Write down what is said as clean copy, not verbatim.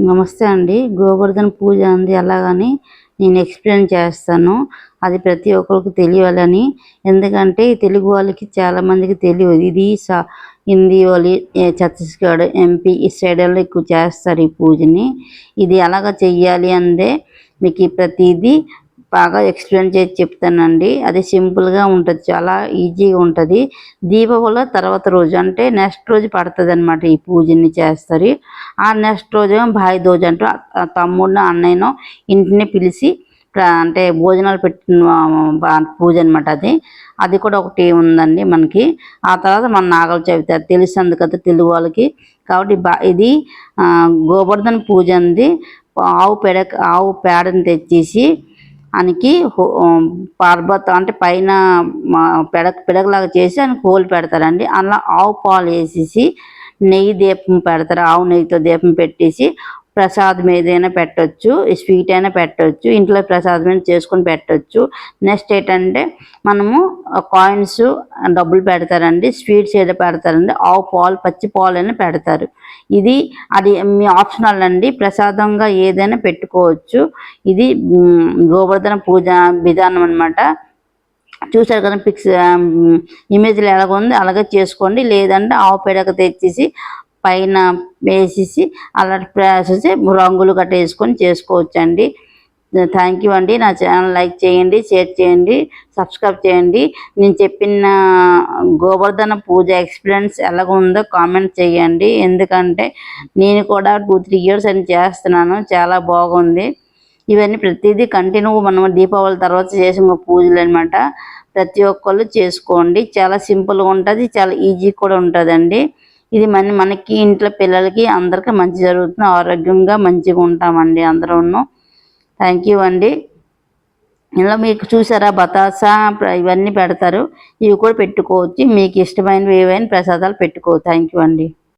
నమస్తే అండి. గోవర్ధన పూజ అంది ఎలాగని నేను ఎక్స్‌ప్లెయిన్ చేస్తాను. అది ప్రతి ఒక్కరికి తెలియాలని. ఎందుకంటే తెలుగు వాళ్ళకి చాలామందికి తెలియదు. ఇది హిందీ వాళ్ళు, ఛత్తీస్‌గఢ్, ఎంపీ ఈ సైడోళ్ళు ఎక్కువ చేస్తారు ఈ పూజని. ఇది ఎలాగ చెయ్యాలి అందే మీకు ఈ ప్రతీదీ బాగా ఎక్స్‌ప్లెయిన్ చేసి చెప్తానండి. అది సింపుల్‌గా ఉంటది. చాలా ఈజీగా ఉంటది. దీపావళి తర్వాత రోజు అంటే నెక్స్ట్ రోజు పడతదనమాట ఈ పూజని చేస్తారు. ఆ నెక్స్ట్ రోజేమో భాయి దూజ్ అంటూ తమ్ముడినో, అన్నయ్యనో ఇంటిని పిలిచి అంటే భోజనాలు పెట్టిన పూజ అనమాట అది. అది కూడా ఒకటి ఉందండి మనకి. ఆ తర్వాత మన నాగల చవితి అది తెలుస్తుంది కదా తెలుగు వాళ్ళకి. కాబట్టి ఇది గోవర్ధన పూజ అంది. ఆవు పేడని తెచ్చేసి ఆయనకి పర్బత్ అంటే పైన పిడకలాగా చేసి ఆయనకు హోల్ పెడతారండి. అలా ఆవు పాలు వేసేసి నెయ్యి దీపం పెడతారు. ఆవు నెయ్యితో దీపం పెట్టేసి ప్రసాదం ఏదైనా పెట్టొచ్చు, స్వీట్ అయినా పెట్టొచ్చు, ఇంట్లో ప్రసాదం చేసుకొని పెట్టొచ్చు. నెక్స్ట్ ఏంటంటే మనము కాయిన్స్ డబ్బులు పెడతారండి, స్వీట్స్ ఏదో పెడతారండి, ఆవు పాలు పచ్చి పాలు అయినా పెడతారు. అది మీ ఆప్షనల్ అండి. ప్రసాదంగా ఏదైనా పెట్టుకోవచ్చు. ఇది గోవర్ధన పూజ విధానం అనమాట. చూసారు కదా పిక్స్ ఇమేజ్లో ఎలాగ ఉంది అలాగే చేసుకోండి. లేదంటే ఆవు పేడక తెచ్చేసి పైన వేసేసి అలాంటి వేసేసి రంగులు గట్ట వేసుకొని చేసుకోవచ్చండి. థ్యాంక్ యూ అండి. నా ఛానల్ లైక్ చేయండి, షేర్ చేయండి, సబ్స్క్రైబ్ చేయండి. నేను చెప్పిన గోవర్ధన పూజ ఎక్స్పీరియన్స్ ఎలాగ ఉందో కామెంట్ చేయండి. ఎందుకంటే నేను కూడా 2-3 ఇయర్స్ అని చేస్తున్నాను. చాలా బాగుంది. ఇవన్నీ ప్రతిదీ కంటిన్యూ మనం దీపావళి తర్వాత చేసిన పూజలు అనమాట. ప్రతి ఒక్కళ్ళు చేసుకోండి. చాలా సింపుల్గా ఉంటుంది, చాలా ఈజీ కూడా ఉంటుందండి. ఇది మనకి ఇంట్లో పిల్లలకి అందరికీ మంచి జరుగుతుంది. ఆరోగ్యంగా మంచిగా ఉంటామండి అందరూ. థ్యాంక్ యూ అండి. ఇలా మీకు చూసారా బతాసా ఇవన్నీ పెడతారు. ఇవి కూడా పెట్టుకోవచ్చు. మీకు ఇష్టమైనవి ఏవైనా ప్రసాదాలు పెట్టుకోవచ్చు. థ్యాంక్ యూ అండి.